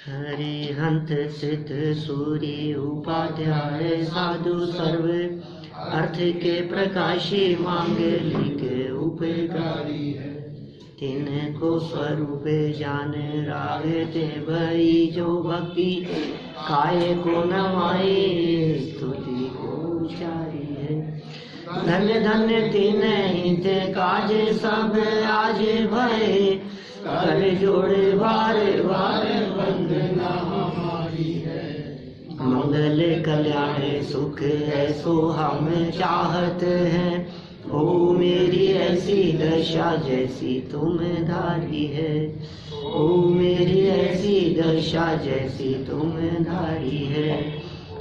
हरिहंत सिद्ध सूर्य उपाध्याय साधु सर्व अर्थ के प्रकाशी मांगलिक उपकारी है। तिनको स्वरूप जान रागते भई जो भक्ति काय को नवाए स्तुति को उचारी है। धन्य धन्य तिन्हि ते काज सब आज भय कर जोड़े बार बार वंदना हमारी है। मंगल कल्याण सुख ऐसो हम चाहत हैं। ओ मेरी ऐसी दशा जैसी तुम धारी है। ओ मेरी ऐसी दशा जैसी तुम धारी है।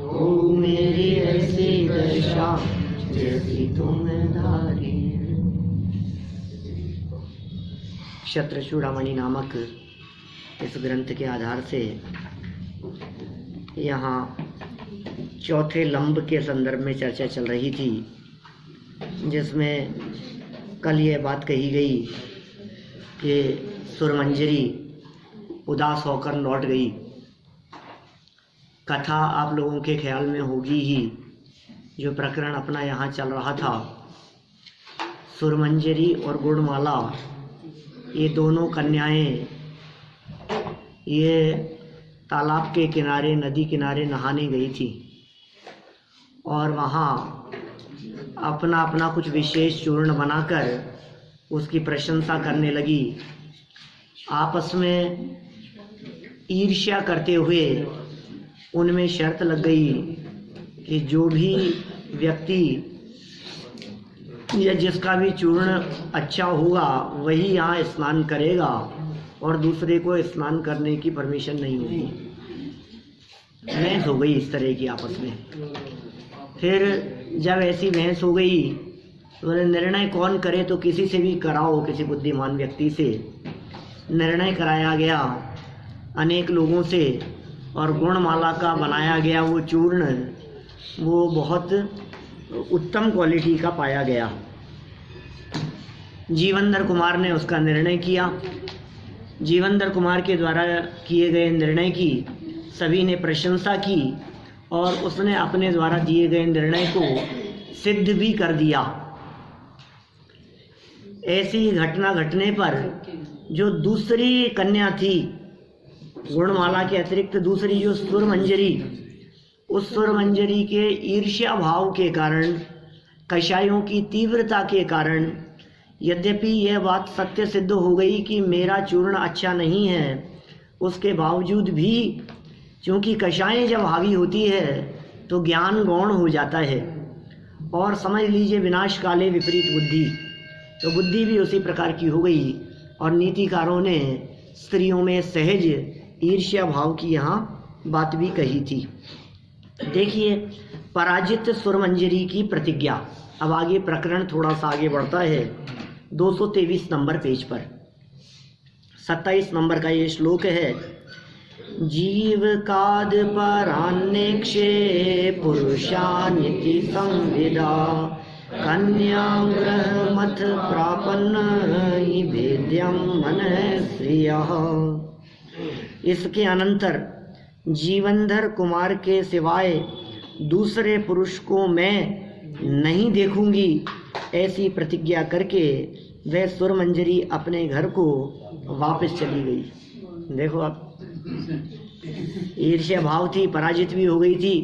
ओ मेरी ऐसी दशा जैसी तुम धारी है। क्षत्रचूड़ामणि नामक इस ग्रंथ के आधार से यहाँ चौथे लंब के संदर्भ में चर्चा चल रही थी, जिसमें कल ये बात कही गई कि सुरमंजरी उदास होकर लौट गई। कथा आप लोगों के ख्याल में होगी ही, जो प्रकरण अपना यहाँ चल रहा था। सुरमंजरी और गुणमाला ये दोनों कन्याएं ये तालाब के किनारे नदी किनारे नहाने गई थी और वहाँ अपना अपना कुछ विशेष चूर्ण बनाकर उसकी प्रशंसा करने लगी। आपस में ईर्ष्या करते हुए उनमें शर्त लग गई कि जो भी व्यक्ति या जिसका भी चूर्ण अच्छा होगा वही यहाँ स्नान करेगा और दूसरे को स्नान करने की परमिशन नहीं होगी। बहस हो गई इस तरह की आपस में। फिर जब ऐसी बहस हो गई तो निर्णय कौन करे, तो किसी से भी कराओ, किसी बुद्धिमान व्यक्ति से। निर्णय कराया गया अनेक लोगों से और गुणमाला का बनाया गया वो चूर्ण वो बहुत उत्तम क्वालिटी का पाया गया। जीवनधर कुमार ने उसका निर्णय किया। जीवनधर कुमार के द्वारा किए गए निर्णय की सभी ने प्रशंसा की और उसने अपने द्वारा दिए गए निर्णय को सिद्ध भी कर दिया। ऐसी घटना घटने पर जो दूसरी कन्या थी, गुणमाला के अतिरिक्त दूसरी जो सुरमंजरी, उस सुरमंजरी के ईर्ष्या भाव के कारण, कषायों की तीव्रता के कारण, यद्यपि यह बात सत्य सिद्ध हो गई कि मेरा चूर्ण अच्छा नहीं है, उसके बावजूद भी क्योंकि कषायें जब हावी होती है तो ज्ञान गौण हो जाता है और समझ लीजिए विनाश काले विपरीत बुद्धि, तो बुद्धि भी उसी प्रकार की हो गई और नीतिकारों ने स्त्रियों में सहज ईर्ष्या भाव की यहाँ बात भी कही थी। देखिए पराजित सुरमंजरी की प्रतिज्ञा। अब आगे प्रकरण थोड़ा सा आगे बढ़ता है 223 नंबर पेज पर। 27 नंबर का ये श्लोक है। जीव काद परान्नेक्षे पुरुषानिति संविदा कन्यां ग्रहमथ प्रापन्न भेद्यम मन श्रियः। इसके अनंतर जीवनधर कुमार के सिवाय दूसरे पुरुष को मैं नहीं देखूंगी, ऐसी प्रतिज्ञा करके वह सुरमंजरी अपने घर को वापस चली गई। देखो आप, ईर्ष्या भाव थी, पराजित भी हो गई थी,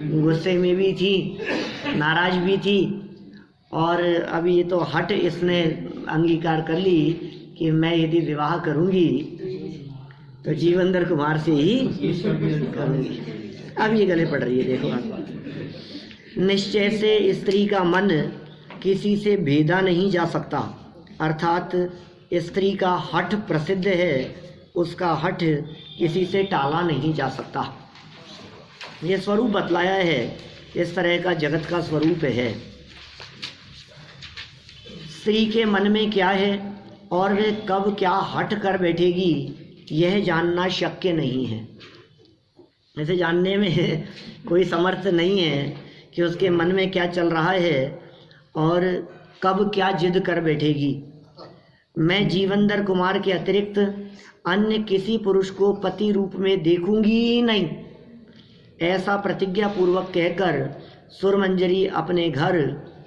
गुस्से में भी थी, नाराज भी थी और अब ये तो हट इसने अंगीकार कर ली कि मैं यदि विवाह करूंगी तो जीवनधर कुमार से ही करूंगी। अब ये गले पड़ रही है। देखो आप, निश्चय से स्त्री का मन किसी से भेदा नहीं जा सकता, अर्थात स्त्री का हठ प्रसिद्ध है, उसका हठ किसी से टाला नहीं जा सकता। ये स्वरूप बतलाया है, इस तरह का जगत का स्वरूप है। स्त्री के मन में क्या है और वे कब क्या हट कर बैठेगी, यह जानना शक्य नहीं है। ऐसे जानने में कोई समर्थ नहीं है कि उसके मन में क्या चल रहा है और कब क्या जिद कर बैठेगी। मैं जीवनधर कुमार के अतिरिक्त अन्य किसी पुरुष को पति रूप में देखूंगी ही नहीं, ऐसा प्रतिज्ञा पूर्वक कहकर सुरमंजरी अपने घर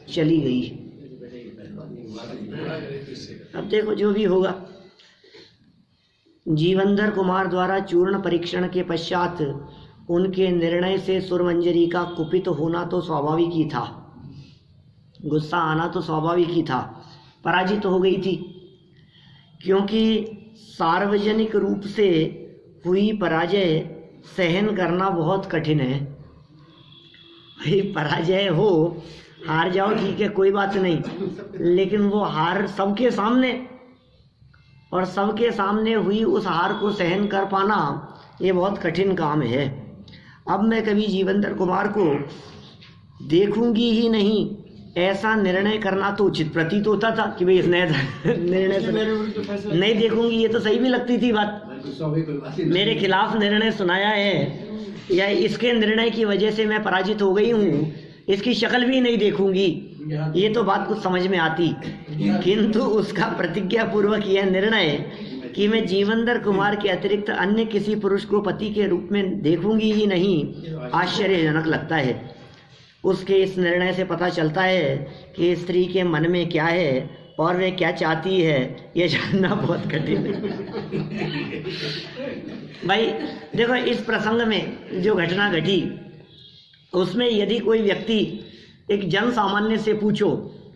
चली गई। अब देखो जो भी होगा, जीवनधर कुमार द्वारा चूर्ण परीक्षण के पश्चात उनके निर्णय से सुरमंजरी का कुपित होना तो स्वाभाविक ही था, गुस्सा आना तो स्वाभाविक ही था। पराजित तो हो गई थी, क्योंकि सार्वजनिक रूप से हुई पराजय सहन करना बहुत कठिन है। भाई पराजय हो, हार जाओ ठीक है, कोई बात नहीं, लेकिन वो हार सबके सामने, और सबके सामने हुई उस हार को सहन कर पाना ये बहुत कठिन काम है। अब मैं कभी जीवनधर कुमार को देखूंगी ही नहीं, ऐसा निर्णय करना तो उचित प्रतीत होता था कि भाई इस नए निर्णय से नहीं देखूंगी, ये तो सही भी लगती थी बात। मेरे खिलाफ निर्णय सुनाया है या इसके निर्णय की वजह से मैं पराजित हो गई हूँ, इसकी शक्ल भी नहीं देखूंगी, ये तो बात कुछ समझ में आती। किंतु उसका प्रतिज्ञा पूर्वक यह निर्णय कि मैं जीवनधर कुमार के अतिरिक्त अन्य किसी पुरुष को पति के रूप में देखूंगी ही नहीं, आश्चर्यजनक लगता है। उसके इस निर्णय से पता चलता है कि स्त्री के मन में क्या है और वे क्या चाहती है, ये जानना बहुत कठिन है। भाई देखो, इस प्रसंग में जो घटना घटी उसमें यदि कोई व्यक्ति एक जन सामान्य से पूछो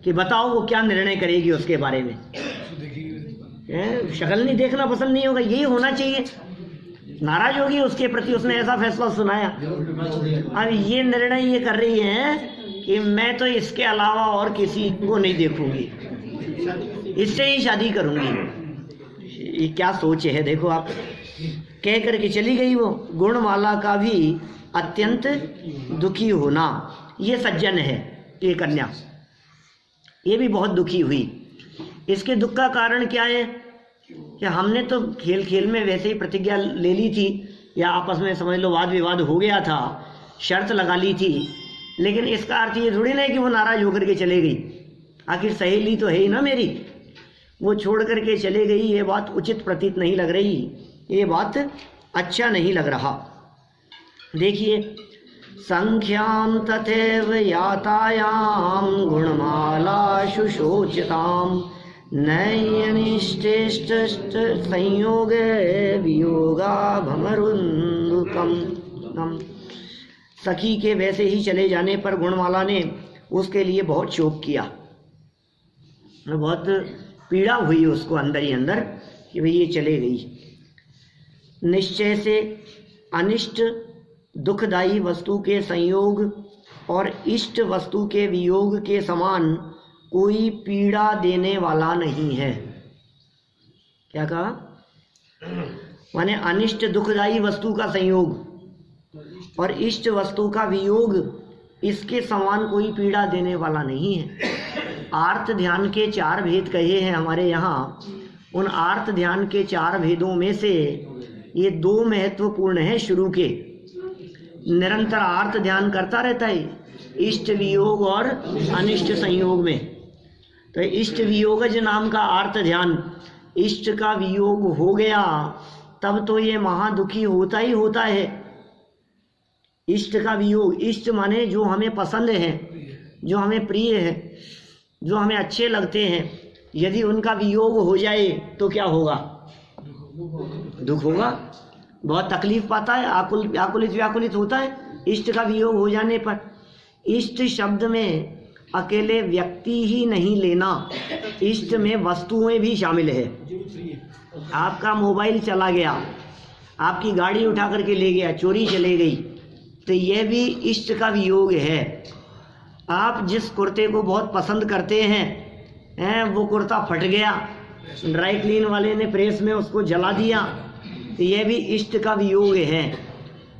कि बताओ वो क्या निर्णय करेगी उसके बारे में, शक्ल नहीं देखना पसंद नहीं होगा, यही होना चाहिए। नाराज होगी उसके प्रति, उसने ऐसा फैसला सुनाया। अब ये निर्णय ये कर रही है कि मैं तो इसके अलावा और किसी को नहीं देखूंगी, इससे ही शादी करूंगी। ये क्या सोच है देखो आप। कह करके चली गई वो। गुणमाला का भी अत्यंत दुखी होना, ये सज्जन है ये कन्या, ये भी बहुत दुखी हुई। इसके दुख का कारण क्या है कि हमने तो खेल खेल में वैसे ही प्रतिज्ञा ले ली थी, या आपस में समझ लो वाद विवाद हो गया था, शर्त लगा ली थी, लेकिन इसका अर्थ ये थोड़ी ना है कि वो नाराज होकर के चले गई। आखिर सहेली तो है ही ना मेरी, वो छोड़ करके चले गई, ये बात उचित प्रतीत नहीं लग रही, ये बात अच्छा नहीं लग रहा। देखिए, संख्यां तथैव यातायां गुणमाला शुशोचितां नयनिष्टेष्ट संयोग वियोगा भमरुन्दुकम्। सखी के वैसे ही चले जाने पर गुणमाला ने उसके लिए बहुत शोक किया, बहुत पीड़ा हुई उसको अंदर ही अंदर कि भाई ये चले गई। निश्चय से अनिष्ट दुखदायी वस्तु के संयोग और इष्ट वस्तु के वियोग के समान कोई पीड़ा देने वाला नहीं है। क्या कहा? माने अनिष्ट दुखदायी वस्तु का संयोग और इष्ट वस्तु का वियोग, इसके समान कोई पीड़ा देने वाला नहीं है। आर्त ध्यान के 4 भेद कहे हैं हमारे यहाँ। उन आर्त ध्यान के 4 भेदों में से ये 2 महत्वपूर्ण हैं शुरू के। निरंतर आर्त ध्यान करता रहता है इष्ट वियोग और अनिष्ट संयोग में। तो इष्ट वियोगज नाम का आर्त ध्यान, इष्ट का वियोग हो गया तब तो ये महादुखी होता ही होता है। इष्ट का वियोग, इष्ट माने जो हमें पसंद है, जो हमें प्रिय है, जो हमें अच्छे लगते हैं, यदि उनका वियोग हो जाए तो क्या होगा? दुख होगा, बहुत तकलीफ पाता है, आकुलित व्याकुलित होता है इष्ट का वियोग हो जाने पर। इष्ट शब्द में अकेले व्यक्ति ही नहीं लेना, इष्ट में वस्तुएं भी शामिल है। आपका मोबाइल चला गया, आपकी गाड़ी उठा करके ले गया, चोरी चले गई, तो यह भी इष्ट का वियोग है। आप जिस कुर्ते को बहुत पसंद करते हैं, वो कुर्ता फट गया, ड्राई क्लीन वाले ने प्रेस में उसको जला दिया, तो यह भी इष्ट का वियोग है।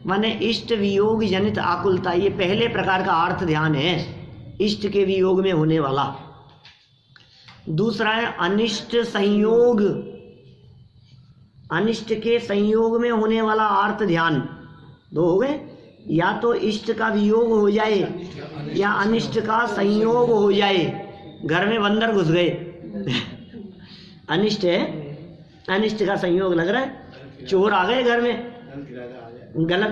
माने इष्ट वियोग जनित आकुलता, ये पहले प्रकार का अर्थ ध्यान है इष्ट के वियोग में होने वाला। दूसरा है अनिष्ट संयोग, अनिष्ट के संयोग में होने वाला अर्थ ध्यान। 2 हो गए, या तो इष्ट का वियोग हो जाए या अनिष्ट का संयोग हो जाए। घर में बंदर घुस गए, अनिष्ट है, अनिष्ट का संयोग लग रहा है। चोर आ गए घर में,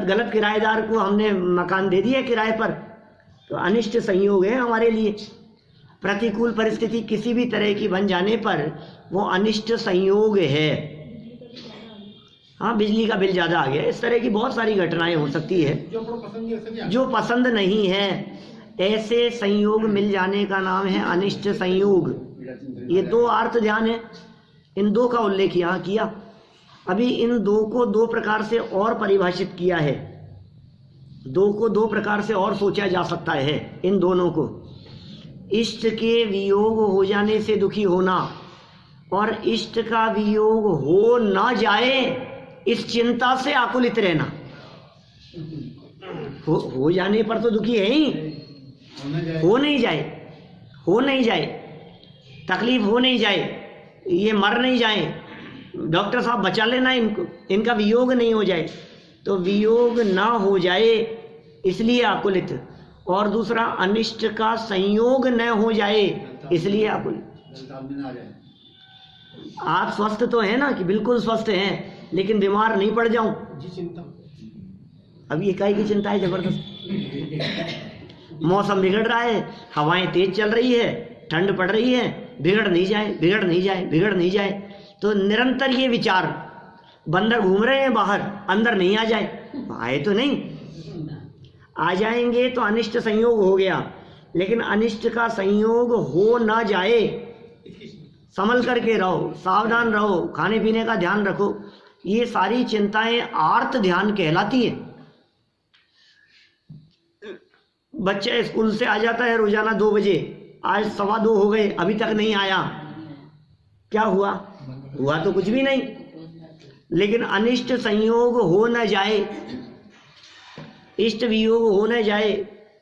गलत किराएदार को हमने मकान दे दिया किराए पर, तो अनिष्ट संयोग है हमारे लिए। प्रतिकूल परिस्थिति किसी भी तरह की बन जाने पर वो अनिष्ट संयोग है। हाँ, बिजली का बिल ज़्यादा आ गया, इस तरह की बहुत सारी घटनाएं हो सकती है जो पसंद नहीं है। ऐसे संयोग मिल जाने का नाम है अनिष्ट संयोग। ये दो अर्थ ध्यान है, इन दो का उल्लेख यहाँ किया। अभी इन दो को दो प्रकार से और परिभाषित किया है, दो को दो प्रकार से और सोचा जा सकता है इन दोनों को। इष्ट के वियोग हो जाने से दुखी होना और इष्ट का वियोग हो ना जाए इस चिंता से आकुलित रहना। हो जाने पर तो दुखी है ही, हो नहीं जाए, तकलीफ हो नहीं जाए, ये मर नहीं जाए, डॉक्टर साहब बचा लेना इनको, इनका वियोग नहीं हो जाए, तो वियोग ना हो जाए इसलिए आकुलित। और दूसरा अनिष्ट का संयोग न हो जाए इसलिए आकुलित। आप स्वस्थ तो हैं ना, कि बिल्कुल स्वस्थ हैं, लेकिन बीमार नहीं पड़ जाऊं, अब ये काहे की चिंता है जबरदस्त। मौसम बिगड़ रहा है, हवाएं तेज चल रही है, ठंड पड़ रही है, बिगड़ नहीं जाए, तो निरंतर ये विचार, बंदर घूम रहे हैं बाहर, अंदर नहीं आ जाए, आए तो नहीं, आ जाएंगे तो अनिष्ट संयोग हो गया। लेकिन अनिष्ट का संयोग हो ना जाए, संभल करके रहो, सावधान रहो, खाने पीने का ध्यान रखो। ये सारी चिंताएं आर्त ध्यान कहलाती है। बच्चा स्कूल से आ जाता है रोजाना 2 बजे, आज 2:15 हो गए, अभी तक नहीं आया, क्या हुआ तो कुछ भी नहीं। लेकिन अनिष्ट संयोग हो न जाए, इष्ट वियोग हो न जाए,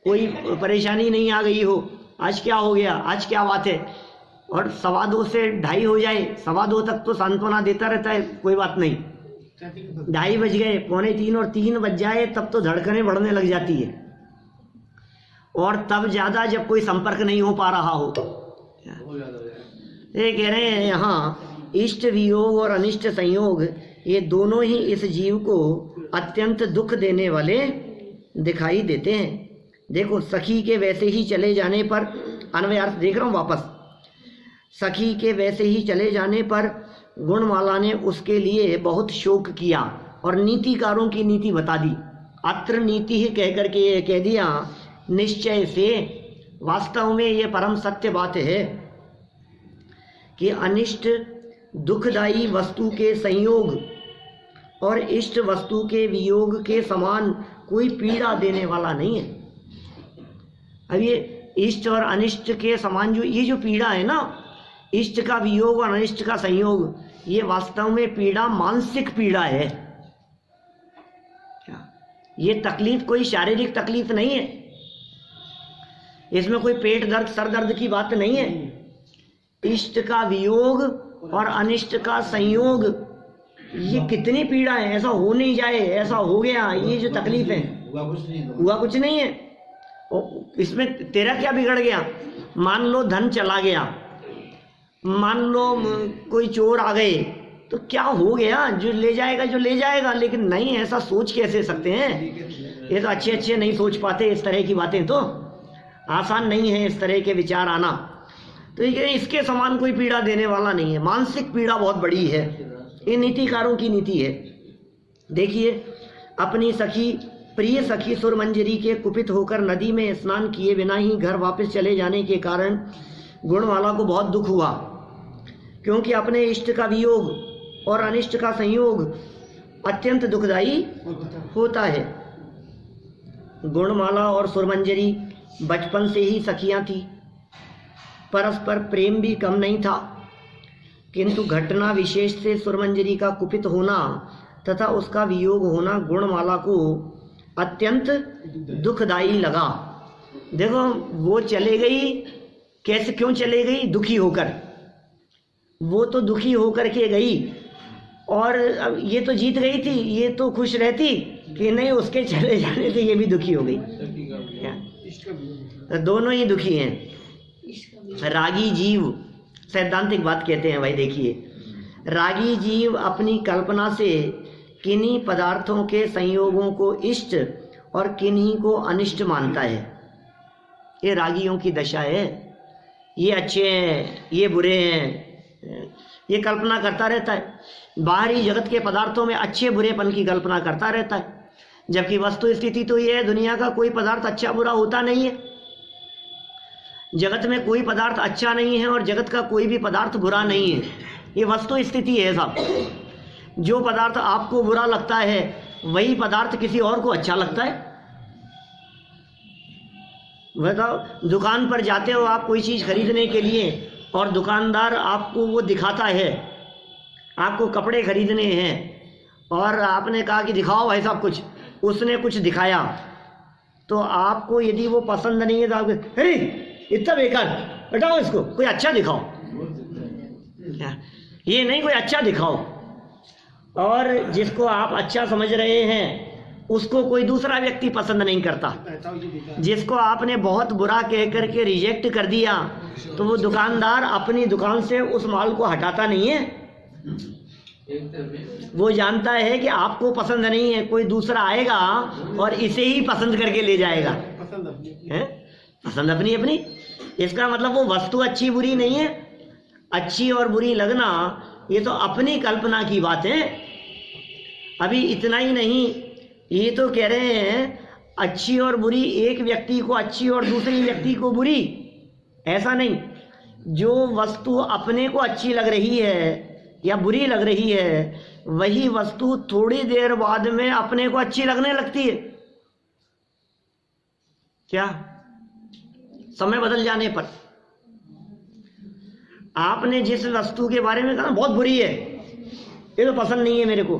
कोई परेशानी नहीं आ गई हो, आज क्या हो गया, आज क्या बात है, और 2:15 से 2:30 हो जाए, 2:15 तक तो सांत्वना देता रहता है, कोई बात नहीं, 2:30 बज गए, 2:45 और 3 बज जाए, तब तो धड़कनें बढ़ने लग जाती है। और तब ज्यादा जब कोई संपर्क नहीं हो पा रहा हो। ये कह रहे हैं यहाँ इष्ट वियोग और अनिष्ट संयोग, ये दोनों ही इस जीव को अत्यंत दुख देने वाले दिखाई देते हैं। देखो, सखी के वैसे ही चले जाने पर, अन्वय अर्थ देख रहा हूँ वापस, सखी के वैसे ही चले जाने पर गुणमाला ने उसके लिए बहुत शोक किया और नीतिकारों की नीति बता दी। अत्र नीति ही कह करके ये कह दिया निश्चय से। वास्तव में ये परम सत्य बात है कि अनिष्ट दुखदायी वस्तु के संयोग और इष्ट वस्तु के वियोग के समान कोई पीड़ा देने वाला नहीं है। अब ये इष्ट और अनिष्ट के समान जो ये जो पीड़ा है ना, इष्ट का वियोग और अनिष्ट का संयोग, ये वास्तव में पीड़ा मानसिक पीड़ा है। ये तकलीफ कोई शारीरिक तकलीफ नहीं है, इसमें कोई पेट दर्द सर दर्द की बात नहीं है। इष्ट का वियोग और अनिष्ट का संयोग, ये कितनी पीड़ा है, ऐसा हो नहीं जाए, ऐसा हो गया, ये जो तकलीफ है, हुआ कुछ नहीं है। और इसमें तेरा क्या बिगड़ गया? मान लो धन चला गया, मान लो कोई चोर आ गए, तो क्या हो गया, जो ले जाएगा, लेकिन नहीं, ऐसा सोच कैसे सकते हैं? ये तो अच्छे नहीं सोच पाते इस तरह की बातें, तो आसान नहीं है इस तरह के विचार आना। तो ये इसके समान कोई पीड़ा देने वाला नहीं है। मानसिक पीड़ा बहुत बड़ी है, ये नीतिकारों की नीति है। देखिए, अपनी सखी, प्रिय सखी सुरमंजरी के कुपित होकर नदी में स्नान किए बिना ही घर वापस चले जाने के कारण गुणमाला को बहुत दुख हुआ, क्योंकि अपने इष्ट का वियोग और अनिष्ट का संयोग अत्यंत दुखदायी होता है। गुणमाला और सुरमंजरी बचपन से ही सखियां थी, परस्पर प्रेम भी कम नहीं था, किंतु घटना विशेष से सुरमंजरी का कुपित होना तथा उसका वियोग होना गुणमाला को अत्यंत दुखदायी लगा। देखो, वो चले गई, कैसे, क्यों चले गई? दुखी होकर। वो तो दुखी होकर के गई, और अब ये तो जीत गई थी, ये तो खुश रहती कि नहीं, उसके चले जाने से ये भी दुखी हो गई। तो दोनों ही दुखी हैं। रागी जीव, सैद्धांतिक बात कहते हैं भाई। देखिए, रागी जीव अपनी कल्पना से किन्हीं पदार्थों के संयोगों को इष्ट और किन्हीं को अनिष्ट मानता है। ये रागियों की दशा है। ये अच्छे हैं, ये बुरे हैं, ये कल्पना करता रहता है। बाहरी जगत के पदार्थों में अच्छे बुरेपन की कल्पना करता रहता है, जबकि वस्तु स्थिति तो ये है, दुनिया का कोई पदार्थ अच्छा बुरा होता नहीं है। जगत में कोई पदार्थ अच्छा नहीं है और जगत का कोई भी पदार्थ बुरा नहीं है। ये वस्तु स्थिति है साहब। जो पदार्थ आपको बुरा लगता है वही पदार्थ किसी और को अच्छा लगता है। बताओ, दुकान पर जाते हो आप कोई चीज़ खरीदने के लिए और दुकानदार आपको वो दिखाता है, आपको कपड़े खरीदने हैं और आपने कहा कि दिखाओ भाई साहब कुछ, उसने कुछ दिखाया तो आपको यदि वो पसंद नहीं है तो आप अरे इतना बेकार, हटाओ इसको, कोई अच्छा दिखाओ। ये नहीं, कोई अच्छा दिखाओ। और जिसको आप अच्छा समझ रहे हैं उसको कोई दूसरा व्यक्ति पसंद नहीं करता। जिसको आपने बहुत बुरा कह करके रिजेक्ट कर दिया तो वो दुकानदार अपनी दुकान से उस माल को हटाता नहीं है। वो जानता है कि आपको पसंद नहीं है, कोई दूसरा आएगा और इसे ही पसंद करके ले जाएगा। पसंद अपनी अपनी। इसका मतलब वो वस्तु अच्छी बुरी नहीं है। अच्छी और बुरी लगना ये तो अपनी कल्पना की बात है। अभी इतना ही नहीं, ये तो कह रहे हैं अच्छी और बुरी, एक व्यक्ति को अच्छी और दूसरी व्यक्ति को बुरी, ऐसा नहीं। जो वस्तु अपने को अच्छी लग रही है या बुरी लग रही है वही वस्तु थोड़ी देर बाद में अपने को अच्छी लगने लगती है। क्या? समय बदल जाने पर। आपने जिस वस्तु के बारे में कहा बहुत बुरी है, ये तो पसंद नहीं है मेरे को,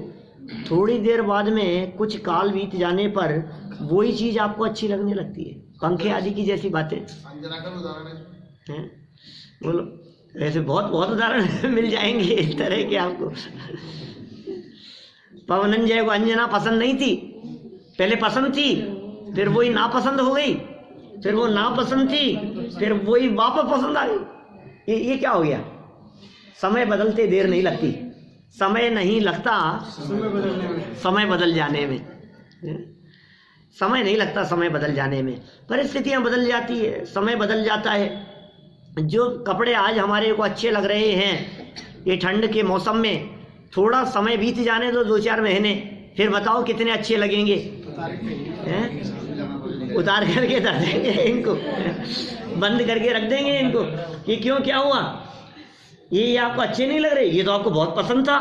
थोड़ी देर बाद में कुछ काल बीत जाने पर वही चीज आपको अच्छी लगने लगती है। पंखे आदि की जैसी बातें हैं। बोलो, ऐसे बहुत बहुत उदाहरण मिल जाएंगे इस तरह के आपको। पवनंजय को अंजना पसंद नहीं थी, पहले पसंद थी, फिर वही नापसंद हो गई, फिर वो नापसंद थी, फिर वही वापस पसंद आ गई। ये क्या हो गया? समय बदलते देर नहीं लगती। समय नहीं लगता समय बदल जाने में। समय नहीं लगता समय बदल जाने में। परिस्थितियां बदल जाती है, समय बदल जाता है। जो कपड़े आज हमारे को अच्छे लग रहे हैं ये ठंड के मौसम में, थोड़ा समय बीत जाने दो, 2-4 महीने, फिर बताओ कितने अच्छे लगेंगे। उतार करके रख देंगे इनको, बंद करके रख देंगे इनको कि क्यों, क्या हुआ, ये आपको अच्छे नहीं लग रहे। ये तो आपको बहुत पसंद था,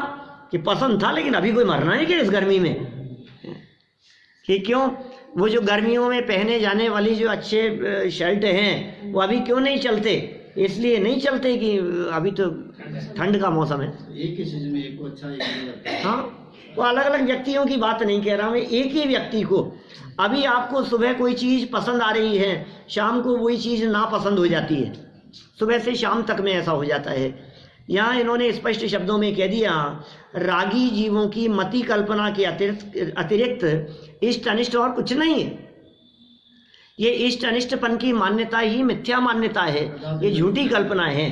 कि पसंद था लेकिन अभी कोई मरना है क्या इस गर्मी में, कि क्यों वो जो गर्मियों में पहने जाने वाली जो अच्छे शर्ट हैं वो अभी क्यों नहीं चलते? इसलिए नहीं चलते कि अभी तो ठंड का मौसम है। एक ही चीज में एक को अच्छा, एक नहीं लगता। हाँ, वो अलग अलग व्यक्तियों की बात नहीं कह रहा मैं, एक ही व्यक्ति को। अभी आपको सुबह कोई चीज़ पसंद आ रही है, शाम को वही चीज़ नापसंद हो जाती है। सुबह से शाम तक में ऐसा हो जाता है। यहाँ इन्होंने स्पष्ट शब्दों में कह दिया, रागी जीवों की मति कल्पना के अतिरिक्त इष्ट अनिष्ट और कुछ नहीं है। ये इष्ट अनिष्टपन की मान्यता ही मिथ्या मान्यता है, ये झूठी कल्पना है।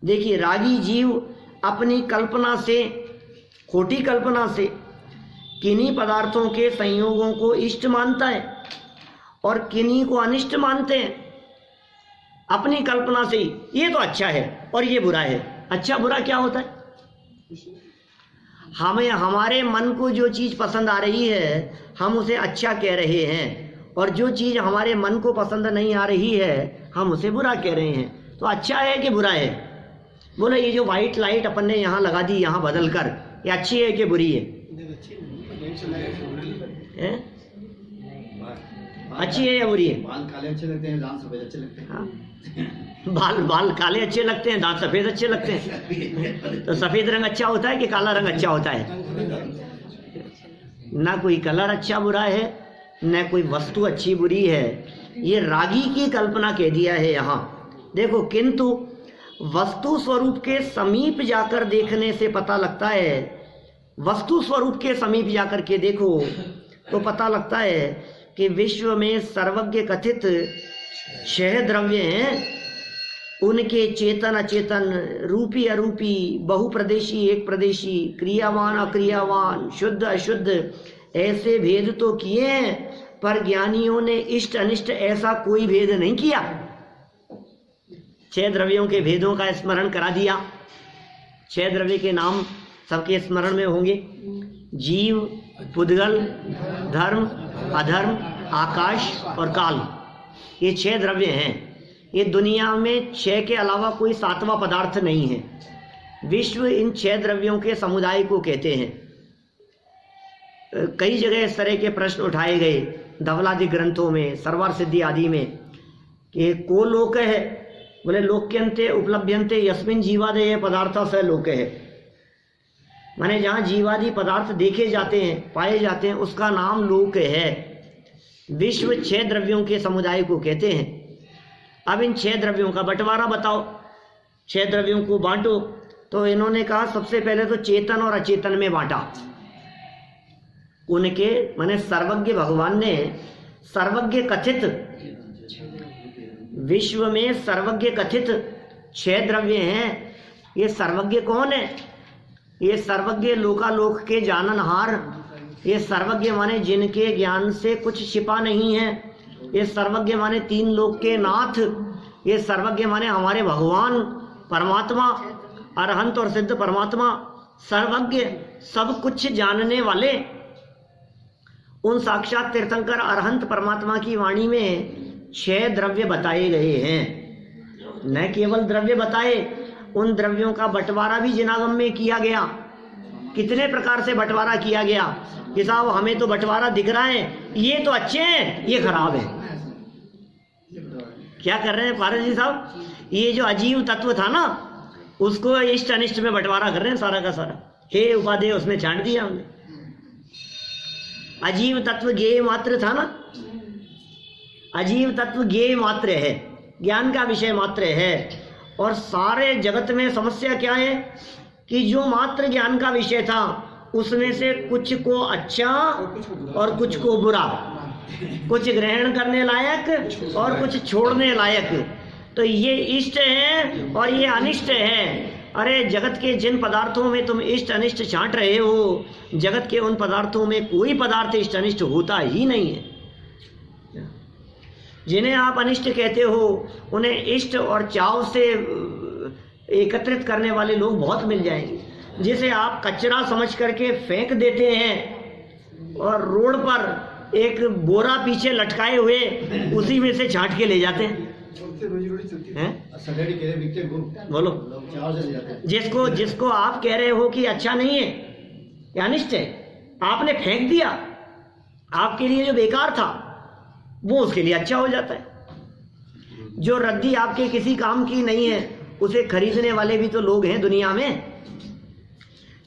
देखिए, रागी जीव अपनी कल्पना से, खोटी कल्पना से किन्हीं पदार्थों के संयोगों को इष्ट मानता है और किन्हीं को अनिष्ट मानते हैं अपनी कल्पना से ही। ये तो अच्छा है और ये बुरा है। अच्छा बुरा क्या होता है? हमें हमारे मन को जो चीज़ पसंद आ रही है हम उसे अच्छा कह रहे हैं, और जो चीज़ हमारे मन को पसंद नहीं आ रही है हम उसे बुरा कह रहे हैं। तो अच्छा है कि बुरा है? बोलो, ये जो वाइट लाइट अपन ने यहाँ लगा दी, यहाँ बदल कर, ये अच्छी है कि बुरी है? अच्छी है या बुरी है? बाल काले अच्छे लगते हैं, दांत सफेद अच्छे लगते हैं। हाँ, बाल काले अच्छे लगते हैं, दांत सफेद अच्छे लगते हैं। तो सफेद रंग अच्छा होता है कि काला रंग अच्छा होता है? ना कोई कलर अच्छा बुरा है, न कोई वस्तु अच्छी बुरी है। ये रागी की कल्पना कह दिया है यहाँ। देखो, किंतु वस्तु स्वरूप के समीप जाकर देखने से पता लगता है, वस्तु स्वरूप के समीप जाकर के देखो तो पता लगता है कि विश्व में सर्वज्ञ कथित 6 द्रव्य हैं। उनके चेतन अचेतन, रूपी अरूपी, बहुप्रदेशी एक प्रदेशी, क्रियावान अक्रियावान, शुद्ध अशुद्ध, ऐसे भेद तो किए हैं, पर ज्ञानियों ने इष्ट अनिष्ट ऐसा कोई भेद नहीं किया। 6 द्रव्यों के भेदों का स्मरण करा दिया। 6 द्रव्य के नाम सबके स्मरण में होंगे: जीव, पुद्गल, धर्म, अधर्म, आकाश और काल। ये 6 द्रव्य हैं। ये दुनिया में 6 के अलावा कोई 7वां पदार्थ नहीं है। विश्व इन 6 द्रव्यों के समुदाय को कहते हैं। कई जगह इस तरह के प्रश्न उठाए गए धवलादि ग्रंथों में, सरवार सिद्धि आदि में, कि को लोक है, बोले लोक्यंते उपलभ्यंते यस्मिन जीवादय पदार्थ स लोक है। माने जहाँ जीवादि पदार्थ देखे जाते हैं, पाए जाते हैं, उसका नाम लोक है। विश्व 6 द्रव्यों के समुदाय को कहते हैं। अब इन 6 द्रव्यों का बंटवारा बताओ, 6 द्रव्यों को बांटो। तो इन्होंने कहा सबसे पहले तो चेतन और अचेतन में बांटा। उनके माने सर्वज्ञ भगवान ने सर्वज्ञ कथित, विश्व में सर्वज्ञ कथित 6 द्रव्य हैं। ये सर्वज्ञ कौन है? ये सर्वज्ञ लोकालोक के जाननहार। ये सर्वज्ञ माने जिनके ज्ञान से कुछ छिपा नहीं है। ये सर्वज्ञ माने 3 लोक के नाथ। ये सर्वज्ञ माने हमारे भगवान परमात्मा, अरहंत और सिद्ध परमात्मा, सर्वज्ञ, सब कुछ जानने वाले। उन साक्षात तीर्थंकर अरहंत परमात्मा की वाणी में 6 द्रव्य बताए गए हैं। न केवल द्रव्य बताए, उन द्रव्यों का बंटवारा भी जिनागम में किया गया। कितने प्रकार से बंटवारा किया गया कि साहब हमें तो बंटवारा दिख रहा है, ये तो अच्छे हैं, ये खराब है। क्या कर रहे हैं पारस जी साहब? ये जो अजीव तत्व था ना, उसको इष्ट अनिष्ट में बंटवारा कर रहे हैं सारा का सारा। हे उपादेय उसमें छांट दिया हमने। अजीव तत्व ज्ञेय मात्र था ना, अजीव तत्व ज्ञेय मात्र है, ज्ञान का विषय मात्र है। और सारे जगत में समस्या क्या है कि जो मात्र ज्ञान का विषय था, उसमें से कुछ को अच्छा और कुछ को बुरा, कुछ ग्रहण करने लायक और कुछ छोड़ने लायक। तो ये इष्ट है और ये अनिष्ट है। अरे जगत के जिन पदार्थों में तुम इष्ट अनिष्ट छांट रहे हो, जगत के उन पदार्थों में कोई पदार्थ इष्ट अनिष्ट होता ही नहीं है। जिन्हें आप अनिष्ट कहते हो, उन्हें इष्ट और चाव से एकत्रित करने वाले लोग बहुत मिल जाएंगे। जिसे आप कचरा समझ करके फेंक देते हैं और रोड पर एक बोरा पीछे लटकाए हुए उसी में से छांट के ले जाते हैं। बोलो, जिसको आप कह रहे हो कि अच्छा नहीं है या अनिष्ट है, आपने फेंक दिया, आपके लिए जो बेकार था वो उसके लिए अच्छा हो जाता है। जो रद्दी आपके किसी काम की नहीं है, उसे खरीदने वाले भी तो लोग हैं दुनिया में।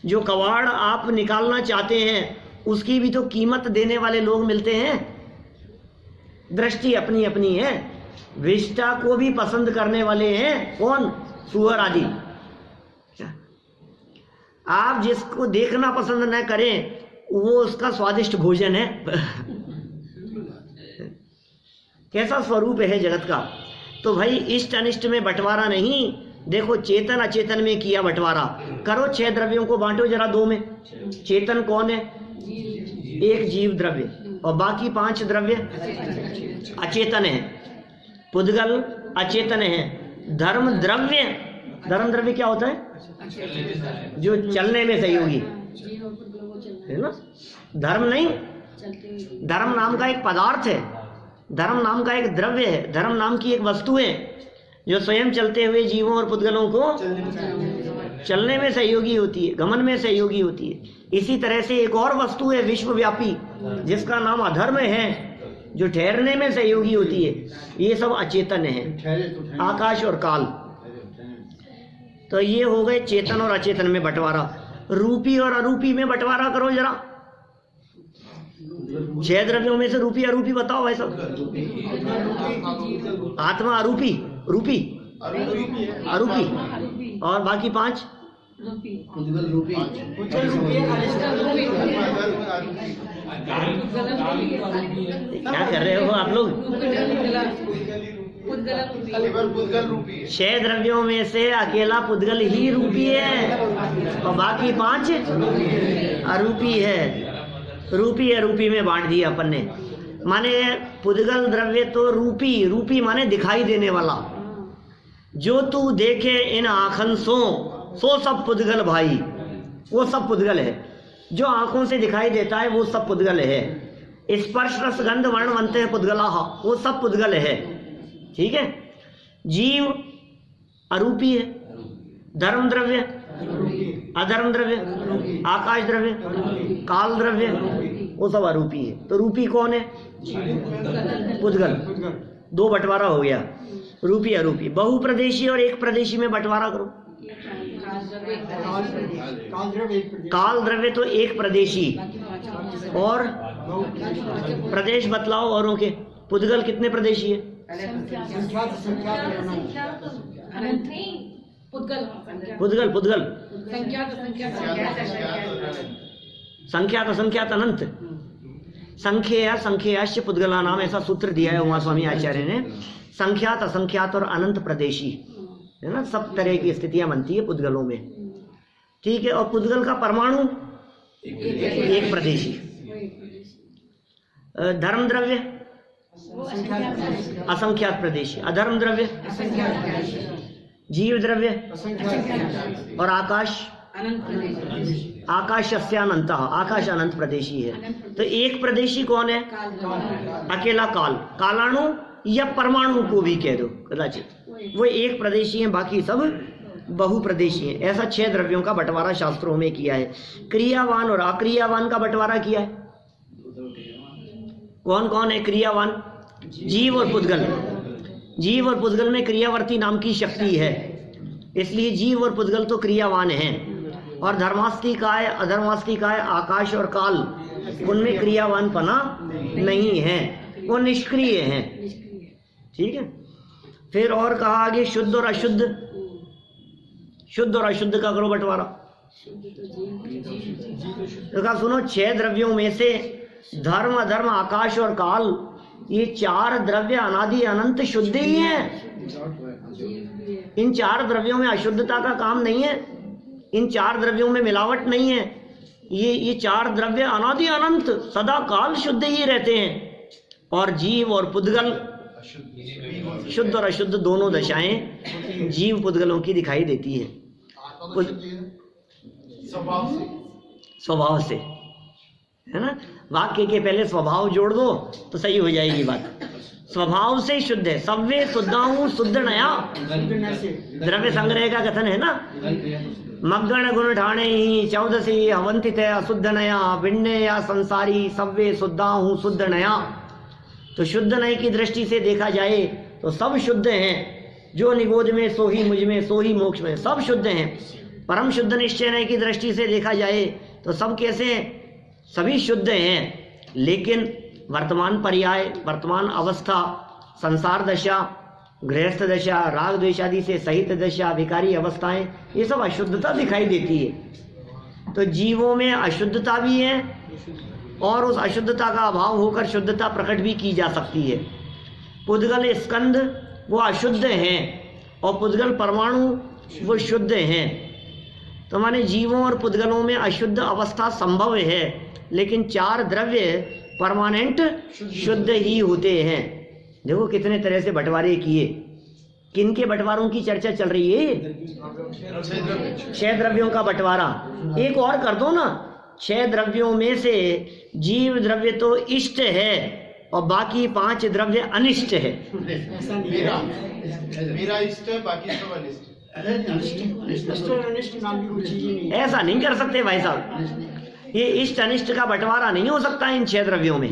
जो कबाड़ आप निकालना चाहते हैं, उसकी भी तो कीमत देने वाले लोग मिलते हैं। दृष्टि अपनी अपनी है। विष्टा को भी पसंद करने वाले हैं कौन? सुअर आदि। आप जिसको देखना पसंद न करें, वो उसका स्वादिष्ट भोजन है। कैसा स्वरूप है जगत का। तो भाई इष्ट अनिष्ट में बंटवारा नहीं, देखो चेतन अचेतन में किया बंटवारा। करो 6 द्रव्यों को बांटो जरा 2 में। चेतन कौन है? एक जीव द्रव्य, और बाकी 5 द्रव्य अचेतन है। पुद्गल अचेतन है। धर्म द्रव्य, धर्म द्रव्य क्या होता है? जो चलने में सहयोगी है ना। धर्म नहीं, धर्म नाम का एक पदार्थ है, धर्म नाम का एक द्रव्य है, धर्म नाम की एक वस्तु है जो स्वयं चलते हुए जीवों और पुद्गलों को चलने में सहयोगी होती है, गमन में सहयोगी होती है। इसी तरह से एक और वस्तु है विश्वव्यापी, जिसका नाम अधर्म है, जो ठहरने में सहयोगी होती है। ये सब अचेतन है, आकाश और काल। तो ये हो गए चेतन और अचेतन में बंटवारा। रूपी और अरूपी में बंटवारा करो जरा। 6 द्रव्यों में से रूपी अरूपी बताओ भाई सब। आत्मा अरूपी, रूपी अरूपी, और बाकी 5 क्या कर रहे हो आप लोग? केवल पुद्गल रूपी है। 6 द्रव्यों में से अकेला पुद्गल ही रूपी है और बाकी 5 अरूपी है। रूपी अरूपी में बांट दिया अपन ने। माने पुद्गल द्रव्य तो रूपी, रूपी माने दिखाई देने वाला। जो तू देखे इन आँखन सो सब पुद्गल भाई, वो सब पुद्गल है। जो आंखों से दिखाई देता है वो सब पुद्गल है। स्पर्श रस गंध वर्ण बनते हैं पुद्गला, वो सब पुद्गल है। ठीक है। जीव अरूपी है, धर्म द्रव्य, अधर्म द्रव्य, आकाश द्रव्य, काल द्रव्य, वो सब अरूपी है। तो रूपी कौन है? पुद्गल। 2 बंटवारा हो गया, रूपी अरूपी। बहुप्रदेशी और एक प्रदेशी में बंटवारा करो। काल द्रव्य तो एक प्रदेशी, और प्रदेश बतलाओ औरों के। पुद्गल कितने प्रदेशी है? पुद्गल पुद्गल संख्यात असंख्यात अनंत। संख्या संख्याश्च पुद्गला नाम, ऐसा सूत्र दिया है उमा स्वामी आचार्य ने। संख्यात असंख्यात और अनंत प्रदेशी, है ना, सब तरह की स्थितियां बनती है पुद्गलों में। ठीक है। और पुद्गल का परमाणु एक प्रदेशी। धर्म द्रव्य असंख्यात प्रदेशी, अधर्म द्रव्य, जीव द्रव्य, और आकाश आकाशस्य अनंत, आकाश अनंत प्रदेशी है। तो एक प्रदेशी कौन है? अकेला काल, कालाणु या परमाणु को भी कह दो कदाचित, वो एक प्रदेशी है, बाकी सब बहुप्रदेशी है। ऐसा 6 द्रव्यों का बंटवारा शास्त्रों में किया है। क्रियावान और अक्रियावान का बंटवारा किया है। कौन कौन है क्रियावान? जीव और पुद्गल। जीव और पुद्गल में क्रियावर्ती नाम की शक्ति है, इसलिए जीव और पुद्गल तो क्रियावान हैं। और धर्मास्तिकाय अधर्मास्तिकाय आकाश और काल, उनमें क्रियावान पना नहीं है, वो निष्क्रिय हैं। ठीक है। फिर और कहा आगे शुद्ध और अशुद्ध। शुद्ध और अशुद्ध का करो बंटवारा। तो कहा सुनो, 6 द्रव्यों में से धर्म अधर्म आकाश और काल, ये 4 द्रव्य अनादि अनंत शुद्ध ही हैं। इन 4 द्रव्यों में अशुद्धता का काम नहीं है, इन 4 द्रव्यों में मिलावट नहीं है। ये 4 द्रव्य अनादि अनंत सदा काल शुद्ध ही रहते हैं। और जीव और पुद्गल, शुद्ध और अशुद्ध दोनों दशाएं जीव पुद्गलों की दिखाई देती है। स्वभाव से, है ना। वाक्य के पहले स्वभाव जोड़ दो तो सही हो जाएगी बात। स्वभाव से शुद्ध है। सव्वे शुद्धाहु शुद्ध नया, द्रव्य संग्रह का कथन है ना। मग्गण गुण ठाणे ही 14 अवंतित है अशुद्ध नया, विण्य या संसारी सव्वे शुद्धाहु शुद्ध नया। तो शुद्ध नय की दृष्टि से देखा जाए तो सब शुद्ध हैं। जो निगोद में सो ही मुझ में, सो ही मोक्ष में, सब शुद्ध हैं। परम शुद्ध निश्चय नय की दृष्टि से देखा जाए तो सब कैसे हैं? सभी शुद्ध हैं। लेकिन वर्तमान पर्याय, वर्तमान अवस्था, संसार दशा, गृहस्थ दशा, राग द्वेषादि से सहित दशा, विकारी अवस्थाएं, ये सब अशुद्धता दिखाई देती है। तो जीवों में अशुद्धता भी है और उस अशुद्धता का अभाव होकर शुद्धता प्रकट भी की जा सकती है। पुद्गल स्कंद वो अशुद्ध हैं और पुद्गल परमाणु वो शुद्ध हैं। तो माने जीवों और पुद्गलों में अशुद्ध अवस्था संभव है, लेकिन 4 द्रव्य परमानेंट शुद्ध ही होते हैं। देखो कितने तरह से बंटवारे किए। किनके बंटवारों की चर्चा चल रही है? 6 द्रव्यों का बंटवारा। एक और कर दो ना। 6 द्रव्यों में से जीव द्रव्य तो इष्ट है और बाकी 5 द्रव्य अनिष्ट है। मेरा इष्ट है, बाकी सब अनिष्ट। ऐसा नहीं कर सकते भाई साहब। ये इष्ट अनिष्ट का बंटवारा नहीं हो सकता इन 6 द्रव्यों में।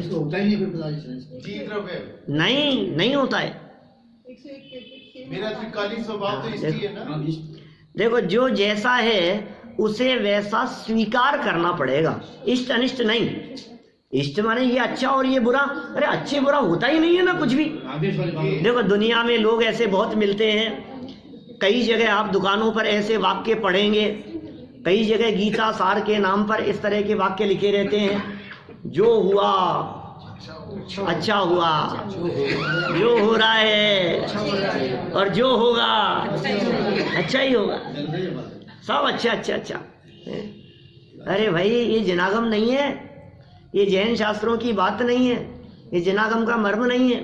नहीं होता है। मेरा त्रिकाली स्वभाव तो इष्ट ही है ना। देखो जो जैसा है उसे वैसा स्वीकार करना पड़ेगा, इष्ट अनिष्ट नहीं। इष्ट माने ये अच्छा और ये बुरा, अरे अच्छे बुरा होता ही नहीं है ना कुछ भी। देखो दुनिया में लोग ऐसे बहुत मिलते हैं। कई जगह आप दुकानों पर ऐसे वाक्य पढ़ेंगे, कई जगह गीता सार के नाम पर इस तरह के वाक्य लिखे रहते हैं। जो हुआ अच्छा हुआ, जो हो रहा है और जो होगा अच्छा ही होगा, सब अच्छा अच्छा अच्छा। अरे भाई ये जनागम नहीं है, ये जैन शास्त्रों की बात नहीं है, ये जनागम का मर्म नहीं है।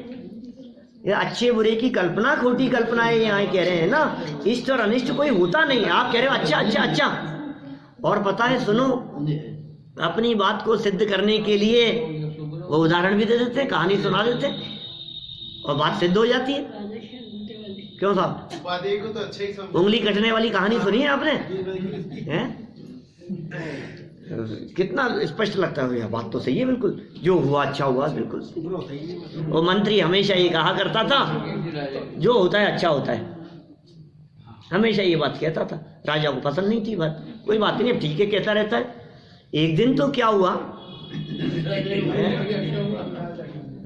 ये अच्छे बुरे की कल्पना, खोटी कल्पना है। यहाँ कह रहे हैं ना इष्ट और अनिष्ट कोई होता नहीं, आप कह रहे हो अच्छा अच्छा अच्छा। और पता है, सुनो, अपनी बात को सिद्ध करने के लिए वो उदाहरण भी दे देते, कहानी सुना देते और बात सिद्ध हो जाती है। क्यों साहब? उपादेय को तो अच्छा ही समझ। उंगली कटने वाली कहानी सुनी है आपने? हैं? कितना स्पष्ट लगता है। यह बात तो सही है बिल्कुल, जो हुआ अच्छा हुआ, बिल्कुल। वो मंत्री हमेशा ये कहा करता था, जो होता है अच्छा होता है, हमेशा ये बात कहता था। राजा को पसंद नहीं थी बात, कोई बात नहीं, अब ठीक है कहता रहता है। एक दिन तो क्या हुआ,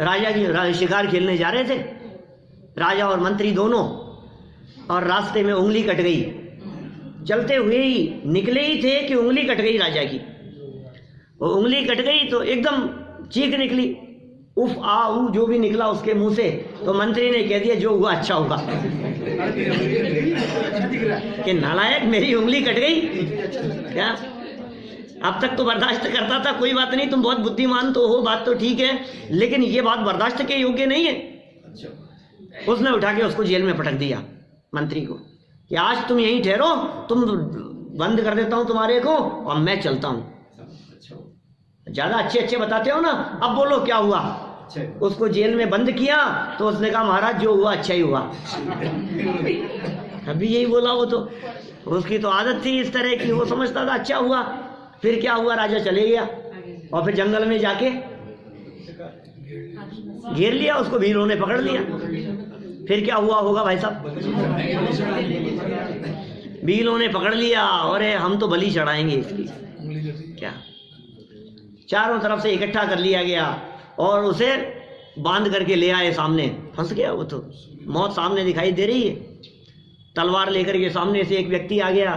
राजा की शिकार खेलने जा रहे थे राजा और मंत्री दोनों, और रास्ते में उंगली कट गई। चलते हुए ही निकले ही थे कि उंगली कट गई राजा की। वो उंगली कट गई तो एकदम चीख निकली, उफ आ ऊ जो भी निकला उसके मुंह से। तो मंत्री ने कह दिया जो हुआ अच्छा होगा। कि नालायक, मेरी उंगली कट गई क्या? अब तक तो बर्दाश्त करता था, कोई बात नहीं, तुम बहुत बुद्धिमान तो हो, बात तो ठीक है, लेकिन ये बात बर्दाश्त के योग्य नहीं है। उसने उठा के उसको जेल में पटक दिया मंत्री को कि आज तुम यहीं ठहरो, तुम बंद कर देता हूं तुम्हारे को और मैं चलता हूं। ज्यादा अच्छे अच्छे बताते हो ना, अब बोलो क्या हुआ। उसको जेल में बंद किया तो उसने कहा महाराज जो हुआ अच्छा ही हुआ। अभी यही बोला वो तो, उसकी तो आदत थी इस तरह की, वो समझता था अच्छा हुआ। फिर क्या हुआ, राजा चले गया और फिर जंगल में जाके घेर लिया उसको, भीलों ने पकड़ लिया। फिर क्या हुआ होगा भाई साहब? भीलों ने पकड़ लिया और हम तो बलि चढ़ाएंगे इसकी। क्या चारों तरफ से इकट्ठा कर लिया गया और उसे बांध करके ले आए सामने। फंस गया वो तो, मौत सामने दिखाई दे रही है। तलवार लेकर के सामने से एक व्यक्ति आ गया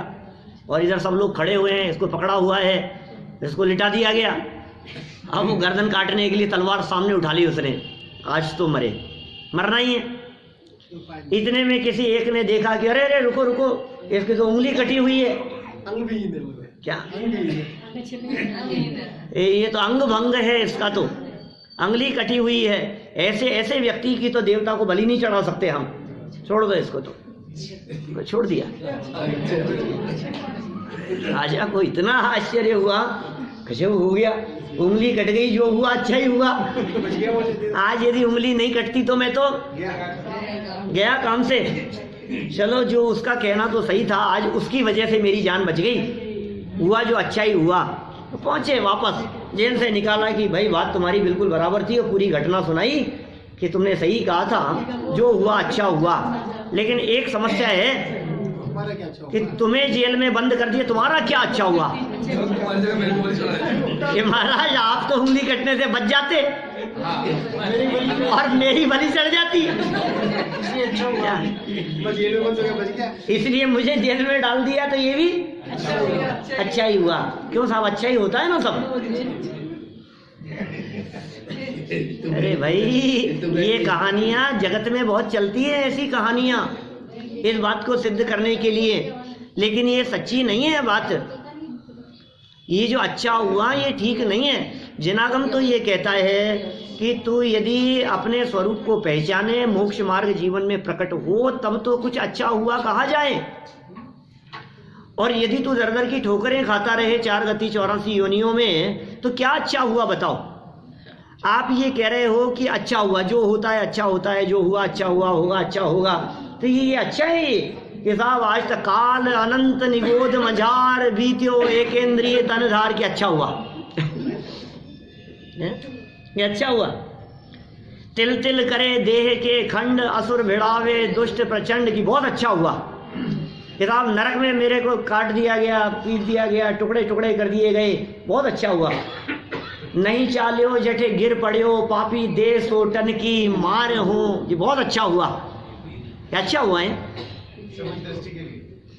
और इधर सब लोग खड़े हुए हैं, इसको पकड़ा हुआ है, इसको लिटा दिया गया। अब वो गर्दन काटने के लिए तलवार सामने उठा ली उसने, आज तो मरे, मरना ही है। इतने में किसी एक ने देखा कि अरे अरे रुको रुको, इसकी तो उंगली कटी हुई है। क्या ये तो अंग भंग है इसका, तो अंगली कटी हुई है। ऐसे ऐसे व्यक्ति की तो देवता को बलि नहीं चढ़ा सकते हम, छोड़ दो इसको। तो छोड़ दिया। राजा को इतना आश्चर्य हुआ, गजब हो गया, उंगली कट गई, जो हुआ अच्छा ही हुआ। आज यदि उंगली नहीं कटती तो मैं तो गया काम से। चलो जो उसका कहना तो सही था, आज उसकी वजह से मेरी जान बच गई, हुआ जो अच्छा ही हुआ। तो पहुंचे वापस, जेल से निकाला कि भाई बात तुम्हारी बिल्कुल बराबर थी, और पूरी घटना सुनाई कि तुमने सही कहा था, जो हुआ अच्छा हुआ। लेकिन एक समस्या है कि तुम्हें जेल में बंद कर दिया, तुम्हारा क्या अच्छा हुआ? कि महाराज आप तो उंगली कटने से बच जाते और मेरी बलि चढ़ जाती। इसलिए मुझे जेल में डाल दिया, तो ये भी अच्छा ही हुआ। क्यों साहब, अच्छा ही होता है ना सब। अरे भाई ये कहानियां जगत में बहुत चलती है, ऐसी कहानियां इस बात को सिद्ध करने के लिए, लेकिन ये सच्ची नहीं है बात। ये जो अच्छा हुआ ये ठीक नहीं है। जनागम तो ये कहता है कि तू यदि अपने स्वरूप को पहचाने, मोक्ष मार्ग जीवन में प्रकट हो, तब तो कुछ अच्छा हुआ कहा जाए। और यदि तू दर दर की ठोकरें खाता रहे 4 गति 84 योनियों में, तो क्या अच्छा हुआ बताओ? आप ये कह रहे हो कि अच्छा हुआ, जो होता है अच्छा होता है, जो हुआ अच्छा हुआ, होगा अच्छा होगा, तो ये अच्छा है कि साहब आज तक काल अनंत निगोद मझार बीत्यो एकेंद्रिय तनधार के अच्छा हुआ। ये अच्छा हुआ। तिल तिल करे देह के खंड, असुर भिड़ावे दुष्ट प्रचंड की बहुत अच्छा हुआ। किताब नरक में मेरे को काट दिया गया, पीट दिया गया, टुकड़े टुकड़े कर दिए गए, बहुत अच्छा हुआ। नहीं चाल्यो जठे गिर पड़ियो, पापी देश हो टन की मार हो, ये बहुत अच्छा हुआ। क्या अच्छा हुआ है?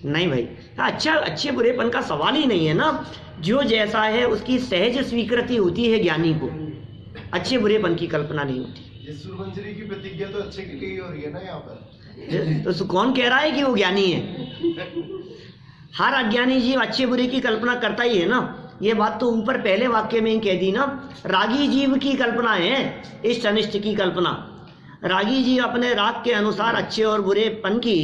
नहीं भाई, अच्छा अच्छे बुरेपन का सवाल ही नहीं है ना। जो जैसा है उसकी सहज स्वीकृति होती है ज्ञानी को। अच्छे बुरेपन की कल्पना नहीं होती। ये सुरमंजरी की प्रतिज्ञा तो अच्छे की कही हो रही है ना यहाँ पर। तो कौन कह रहा है कि वो ज्ञानी है? हर अज्ञानी जीव अच्छे बुरे की कल्पना करता ही है ना। ये बात तो ऊपर पहले वाक्य में ही कह दी ना। रागी जीव की कल्पना है इष्ट अनिष्ट की कल्पना। रागी जीव अपने राग के अनुसार अच्छे और बुरेपन की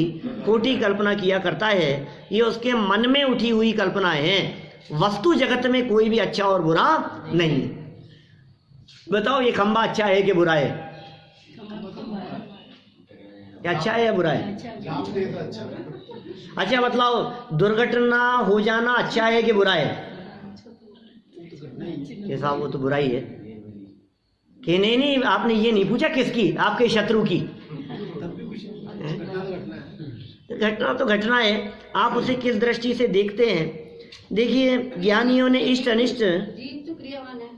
खोटी कल्पना किया करता है। ये उसके मन में उठी हुई कल्पना है। वस्तु जगत में कोई भी अच्छा और बुरा नहीं है। बताओ ये खंबा अच्छा है कि बुरा है? ये अच्छा है या बुरा है? नाम दे तो अच्छा है। अच्छा बतलाओ, दुर्घटना हो जाना अच्छा है कि बुरा है? ये साहब वो तो बुरा ही है कि नहीं, आपने ये नहीं पूछा किसकी, आपके शत्रु की। घटना तो घटना है, आप उसे किस दृष्टि से देखते हैं। देखिए ज्ञानियों ने इष्ट अनिष्ट, जीव तो क्रियावान है,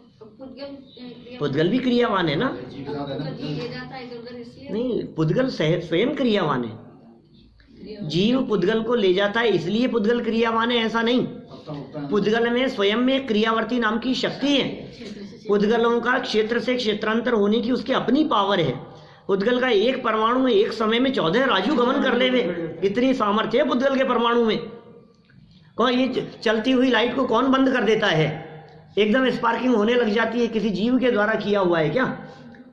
पुद्गल भी क्रियावान है ना। जीव साथ है ना। जीव ले जाता है इधर-उधर इसलिए नहीं, पुद्गल स्वयं क्रियावान है। जीव पुद्गल को ले जाता है इसलिए पुद्गल क्रियावान है, ऐसा नहीं। पुद्गल में स्वयं में क्रियावर्ती नाम की शक्ति है। पुद्गलों का क्षेत्र से क्षेत्रांतर होने की उसकी अपनी पावर है। पुद्गल का एक परमाणु में एक समय में 14 राजू गमन कर ले, इतनी सामर्थ्य है पुद्गल के परमाणु में। कौन ये चलती हुई लाइट को कौन बंद कर देता है? एकदम स्पार्किंग होने लग जाती है, किसी जीव के द्वारा किया हुआ है क्या?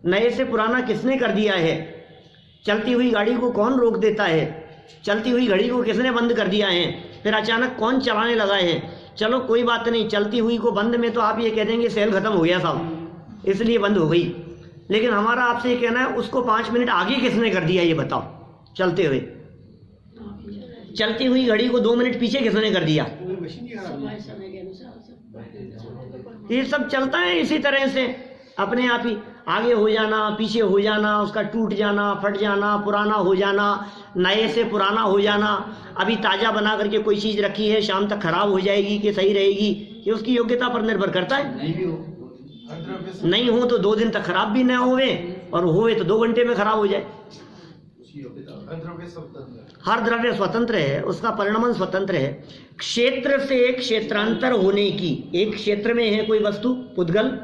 नए से पुराना किसने कर दिया है? चलती हुई गाड़ी को कौन रोक देता है? चलती हुई घड़ी को किसने बंद कर दिया है? फिर अचानक कौन चलाने लगा है? चलो कोई बात नहीं, चलती हुई को बंद में तो आप ये कह देंगे सेल खत्म हो गया साहब इसलिए बंद हो गई। लेकिन हमारा आपसे ये कहना है उसको 5 मिनट आगे किसने कर दिया ये बताओ? चलते हुए चलती हुई घड़ी को 2 मिनट पीछे किसने कर दिया? ये सब चलता है इसी तरह से अपने आप ही, आगे हो जाना, पीछे हो जाना, उसका टूट जाना, फट जाना, पुराना हो जाना, नए से पुराना हो जाना। अभी ताजा बना करके कोई चीज रखी है, शाम तक खराब हो जाएगी कि सही रहेगी, ये उसकी योग्यता पर निर्भर करता है। नहीं हो तो 2 दिन तक खराब भी न होवे, और होवे तो 2 घंटे में खराब हो जाए। हर द्रव्य स्वतंत्र है, उसका परिणमन स्वतंत्र है। क्षेत्र से क्षेत्रांतर होने की, एक क्षेत्र में है कोई वस्तु पुद्गल,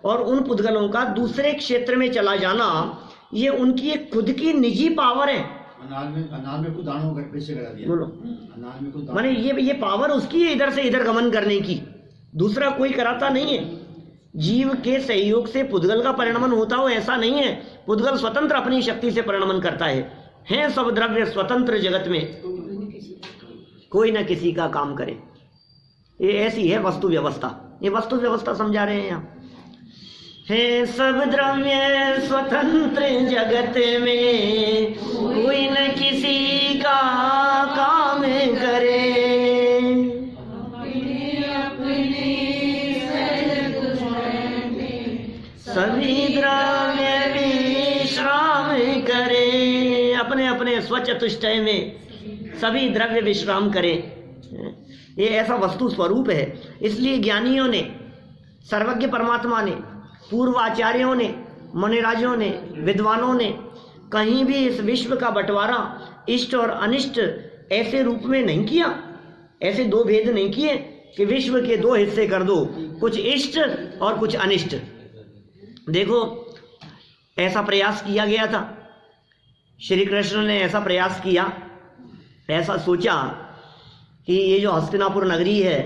और उन पुद्गलों का दूसरे क्षेत्र में चला जाना, ये उनकी एक खुद की निजी पावर है। अनार में कुछ दानों को पीछे करा दिया। बोलो, अनार में कुछ माने ये पावर उसकी है इधर से इधर गमन करने की, दूसरा कोई कराता नहीं है। जीव के सहयोग से पुद्गल का परिणमन होता हो ऐसा नहीं है। पुद्गल स्वतंत्र अपनी शक्ति से परिणमन करता है सब द्रव्य स्वतंत्र जगत में, कोई न किसी का काम करे। ये ऐसी है वस्तु व्यवस्था। ये वस्तु व्यवस्था समझा रहे हैं यहाँ। है सब द्रव्य स्वतंत्र जगत में, कोई न किसी का काम करे। सभी द्रव्य विश्राम करे, अपने अपने स्वचतुष्टय में सभी द्रव्य विश्राम करे। ये ऐसा वस्तु स्वरूप है। इसलिए ज्ञानियों ने, सर्वज्ञ परमात्मा ने, पूर्वाचार्यों ने, मुनिराजों ने, विद्वानों ने कहीं भी इस विश्व का बंटवारा इष्ट और अनिष्ट ऐसे रूप में नहीं किया। ऐसे 2 भेद नहीं किए कि विश्व के 2 हिस्से कर दो, कुछ इष्ट और कुछ अनिष्ट। देखो ऐसा प्रयास किया गया था, श्री कृष्ण ने ऐसा प्रयास किया, ऐसा सोचा कि ये जो हस्तिनापुर नगरी है,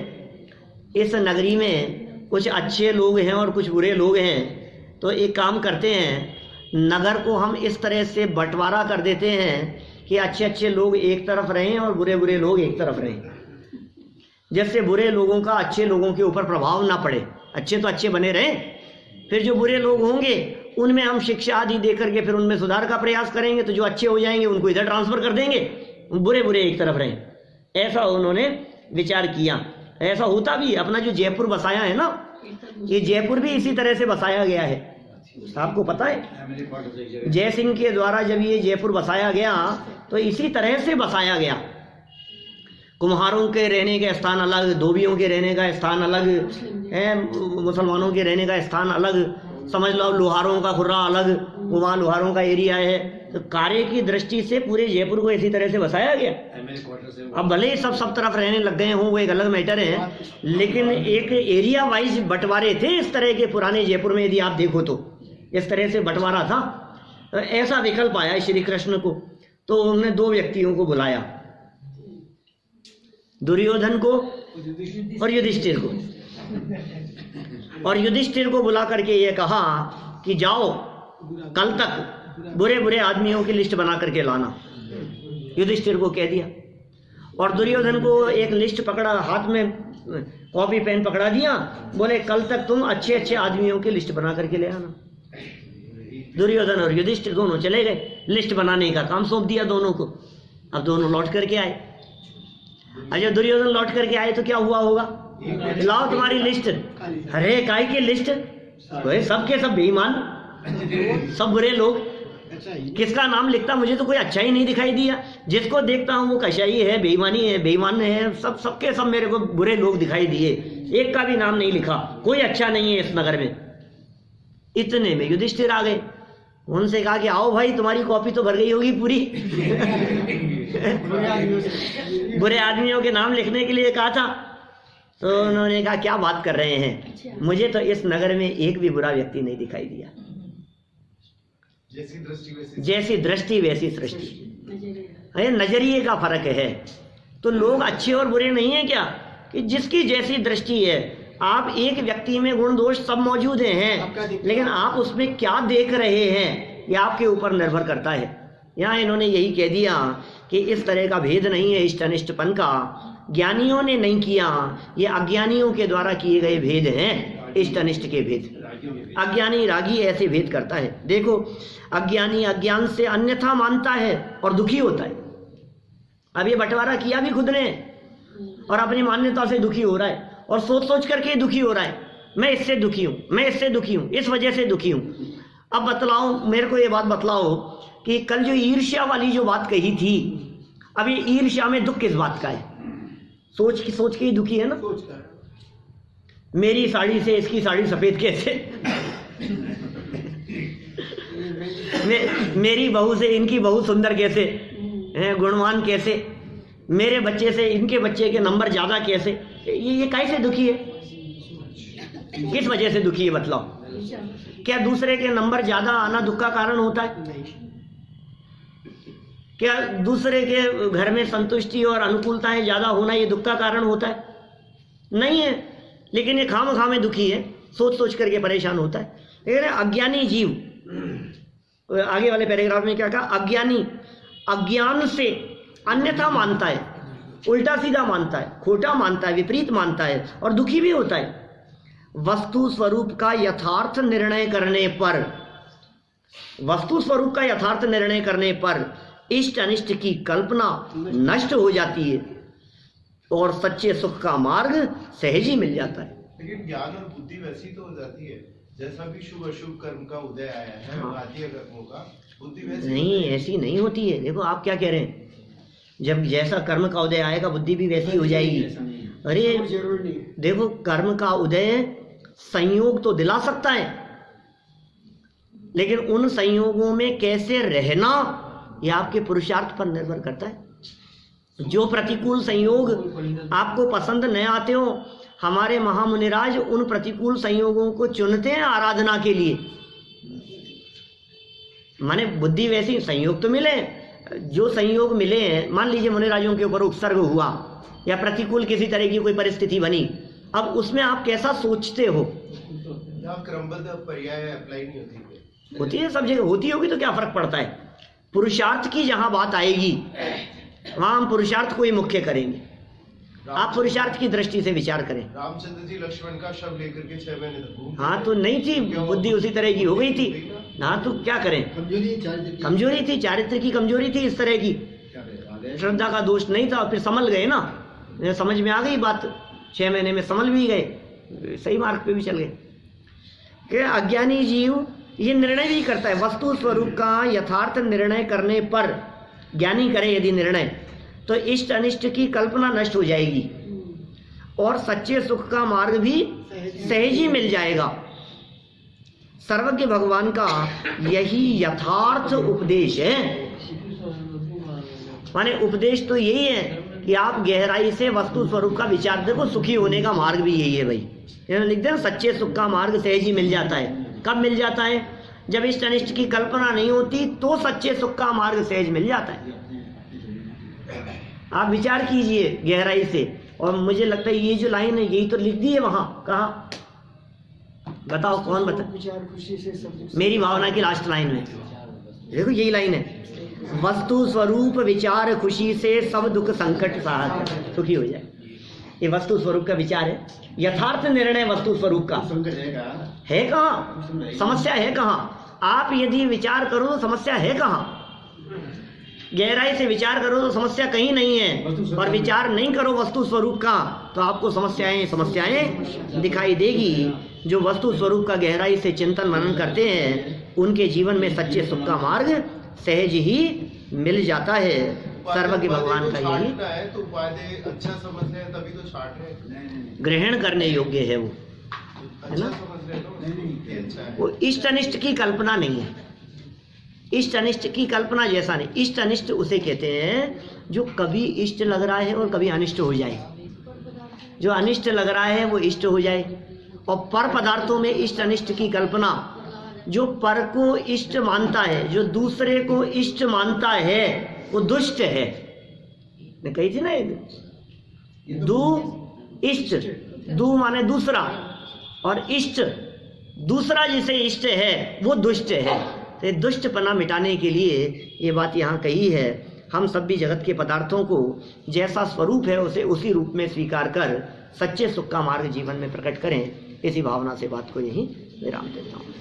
इस नगरी में कुछ अच्छे लोग हैं और कुछ बुरे लोग हैं, तो एक काम करते हैं, नगर को हम इस तरह से बंटवारा कर देते हैं कि अच्छे अच्छे लोग एक तरफ रहें और बुरे बुरे लोग एक तरफ रहें, जिससे बुरे लोगों का अच्छे लोगों के ऊपर प्रभाव ना पड़े, अच्छे तो अच्छे बने रहें। फिर जो बुरे लोग होंगे उनमें हम शिक्षा आदि दे करके फिर उनमें सुधार का प्रयास करेंगे, तो जो अच्छे हो जाएंगे उनको इधर ट्रांसफर कर देंगे, बुरे बुरे एक तरफ रहें। ऐसा उन्होंने विचार किया। ऐसा होता भी। अपना जो जयपुर बसाया है ना, ये जयपुर भी इसी तरह से बसाया गया है। आपको पता है जय सिंह के द्वारा जब ये जयपुर बसाया गया तो इसी तरह से बसाया गया। कुम्हारों के रहने का स्थान अलग, धोबियों के रहने का स्थान अलग है, मुसलमानों के रहने का स्थान अलग, समझ लो लोहारों का खुर्रा अलग, वो वहाँ लोहारों का एरिया है। तो कार्य की दृष्टि से पूरे जयपुर को इसी तरह से बसाया गया। अब भले ही सब तरफ रहने लग गए हों, वो एक अलग मैटर है, लेकिन एक एरिया वाइज बंटवारे थे इस तरह के पुराने जयपुर में। यदि आप देखो तो इस तरह से बंटवारा था। तो ऐसा विकल्प आया श्री कृष्ण को, तो उन्होंने दो व्यक्तियों को बुलाया, दुर्योधन को और युधिष्ठिर को। और युधिष्ठिर को बुला करके ये कहा कि जाओ कल तक बुरे बुरे आदमियों की लिस्ट बना करके लाना। युधिष्ठिर को कह दिया। और दुर्योधन को एक लिस्ट पकड़ा, हाथ में कॉपी पेन पकड़ा दिया, बोले कल तक तुम अच्छे अच्छे आदमियों की लिस्ट बना करके ले आना। दुर्योधन और युधिष्ठिर दोनों चले गए, लिस्ट बनाने का काम सौंप दिया दोनों को। अब दोनों लौट करके आए। जब दुर्योधन लौट करके आए तो क्या हुआ होगा, लाओ तुम्हारी लिस्ट। अरे काय की लिस्ट, सबके सब बेईमान, सब बुरे लोग, किसका नाम लिखता मुझे तो कोई अच्छा ही नहीं दिखाई दिया। जिसको देखता हूँ वो कशाई है, बेईमानी है, बेईमान है, सबके सब मेरे को बुरे लोग दिखाई दिए। एक का भी नाम नहीं लिखा, कोई अच्छा नहीं है इस नगर में। इतने में युधिष्ठिर आ गए। उनसे कहा कि आओ भाई, तुम्हारी कॉपी तो भर गई होगी पूरी। बुरे आदमियों के नाम लिखने के लिए कहा था। तो उन्होंने कहा क्या बात कर रहे हैं, मुझे तो इस नगर में एक भी बुरा व्यक्ति नहीं दिखाई दिया। जैसी दृष्टि वैसी सृष्टि। नजरिए का फर्क है। तो लोग अच्छे और बुरे नहीं है क्या, कि जिसकी जैसी दृष्टि है। आप एक व्यक्ति में गुण दोष सब मौजूद हैं, लेकिन आप उसमें क्या देख रहे हैं ये आपके ऊपर निर्भर करता है। यहाँ इन्होंने यही कह दिया कि इस तरह का भेद नहीं है इष्ट अनिष्टपन का, ज्ञानियों ने नहीं किया, ये अज्ञानियों के द्वारा किए गए भेद हैं, इष्ट अनिष्ट के भेद। अज्ञानी रागी ऐसे भेद करता है। देखो, अज्ञानी अज्ञान से अन्यथा मानता है और दुखी होता है। अब ये बंटवारा किया भी खुद ने और अपनी मान्यता से दुखी हो रहा है, और सोच सोच करके दुखी हो रहा है, मैं इससे दुखी हूँ, मैं इससे दुखी हूँ, इस वजह से दुखी हूँ। अब बतलाओ, मेरे को ये बात बतलाओ कि कल जो ईर्ष्या वाली जो बात कही थी, अब ये ईर्ष्या में दुख किस बात का है? सोच के ही दुखी है ना। मेरी साड़ी से इसकी साड़ी सफेद कैसे, मेरी बहू से इनकी बहू सुंदर कैसे, गुणवान कैसे, मेरे बच्चे से इनके बच्चे के नंबर ज्यादा कैसे, ये कैसे दुखी है? किस वजह से दुखी है बतलाओ? क्या दूसरे के नंबर ज्यादा आना दुख का कारण होता है? क्या दूसरे के घर में संतुष्टि और अनुकूलताएं ज्यादा होना ये दुख का कारण होता है? नहीं है। लेकिन ये खाम में दुखी है, सोच सोच करके परेशान होता है। लेकिन अज्ञानी जीव, आगे वाले पैराग्राफ में क्या कहा, अज्ञानी अज्ञान से अन्यथा मानता है, उल्टा सीधा मानता है, खोटा मानता है, विपरीत मानता है और दुखी भी होता है। वस्तु स्वरूप का यथार्थ निर्णय करने पर, वस्तु स्वरूप का यथार्थ निर्णय करने पर इष्ट अनिष्ट की कल्पना नष्ट हो जाती है और सच्चे सुख का मार्ग सहज ही मिल जाता है। लेकिन ज्ञान और बुद्धि वैसी तो हो जाती है, जैसा भी शुभ अशुभ कर्म का उदय आया है, भारतीय कर्मों का, बुद्धि वैसी नहीं, ऐसी नहीं होती है। देखो आप क्या कह रहे हैं, जब जैसा कर्म का उदय आएगा बुद्धि भी वैसी हो जाएगी। अरे देखो, कर्म का उदय संयोग तो दिला सकता है, लेकिन उन संयोगों में कैसे रहना यह आपके पुरुषार्थ पर निर्भर करता है। जो प्रतिकूल संयोग आपको पसंद न आते हो, हमारे महामुनिराज उन प्रतिकूल संयोगों को चुनते हैं आराधना के लिए। माने बुद्धि वैसी, संयोग तो मिले, जो संयोग मिले हैं, मान लीजिए मुनिराजों के ऊपर उपसर्ग हुआ या प्रतिकूल किसी तरह की कोई परिस्थिति बनी, अब उसमें आप कैसा सोचते हो? क्रमबद्ध पर्याय अप्लाई नहीं होती है, सब जगह होती होगी तो क्या फर्क पड़ता है। पुरुषार्थ की जहां बात आएगी वहां हम पुरुषार्थ को ही मुख्य करेंगे। आप पुरुषार्थ की दृष्टि से विचार करें। रामचंद्र जी लक्ष्मण का शव लेकर के 6 महीने तक, हाँ तो नहीं थी बुद्धि, उसी तरह की हो गई थी। हाँ तो क्या करें, कमजोरी थी, चारित्र की कमजोरी थी इस तरह की, श्रद्धा का दोष नहीं था। फिर संभल गए ना, समझ में आ गई बात, 6 महीने में संभल भी गए, सही मार्ग पे भी चल गए। कि अज्ञानी जीव ये निर्णय भी करता है, वस्तु स्वरूप का यथार्थ निर्णय करने पर, ज्ञानी करे यदि निर्णय, तो इष्ट अनिष्ट की कल्पना नष्ट हो जाएगी और सच्चे सुख का मार्ग भी सहज ही मिल जाएगा। सर्वज्ञ भगवान का यही यथार्थ उपदेश है। माने उपदेश तो यही है कि आप गहराई से वस्तु स्वरूप का विचार देखो। सुखी होने का मार्ग भी यही है भाई। इन्होंने लिख दिया सच्चे सुख का मार्ग सहज ही मिल जाता है। कब मिल जाता है? जब इष्ट अनिष्ट की कल्पना नहीं होती तो सच्चे सुख का मार्ग सहज मिल जाता है। आप विचार कीजिए गहराई से। और मुझे लगता है ये जो लाइन है यही तो लिख दी है वहां। कहा बताओ कौन बता? मेरी भावना की लास्ट लाइन में देखो यही लाइन है, वस्तु स्वरूप विचार खुशी से सब दुख संकट साहस सुखी हो जाए। ये वस्तु स्वरूप का विचार है, यथार्थ निर्णय वस्तु स्वरूप का है। कहाँ समस्या है? कहाँ? आप यदि विचार करो तो समस्या है कहाँ? गहराई से विचार करो तो समस्या कहीं नहीं है, और विचार नहीं करो वस्तु स्वरूप का तो आपको समस्याएं दिखाई देगी। जो वस्तु स्वरूप का गहराई से चिंतन मनन करते हैं उनके जीवन में सच्चे सुख का मार्ग सहज ही मिल जाता है। सर्वज्ञ भगवान का यही है तो उपाय अच्छा समझ रहे हैं तभी तो छाट रहे हैं। ग्रहण करने योग्य है वो, है ना? समझ रहे हो अच्छा है। वो इष्ट अनिष्ट की कल्पना नहीं है। इष्ट अनिष्ट की कल्पना जैसा नहीं। इष्ट अनिष्ट उसे कहते हैं जो कभी इष्ट लग रहा है और कभी अनिष्ट हो जाए। जो अनिष्ट लग रहा है वो इष्ट हो जाए। और पर पदार्थों में इष्ट अनिष्ट की कल्पना, जो पर को इष्ट मानता है, जो दूसरे को इष्ट मानता है वो दुष्ट है। मैं कही थी ना एक दू इष्ट, दू माने दूसरा, और इष्ट दूसरा जिसे इष्ट है वो दुष्ट है। तो दुष्टपना मिटाने के लिए ये बात यहाँ कही है। हम सब भी जगत के पदार्थों को जैसा स्वरूप है उसे उसी रूप में स्वीकार कर सच्चे सुख का मार्ग जीवन में प्रकट करें। इसी भावना से बात को यहीं विराम देता हूँ।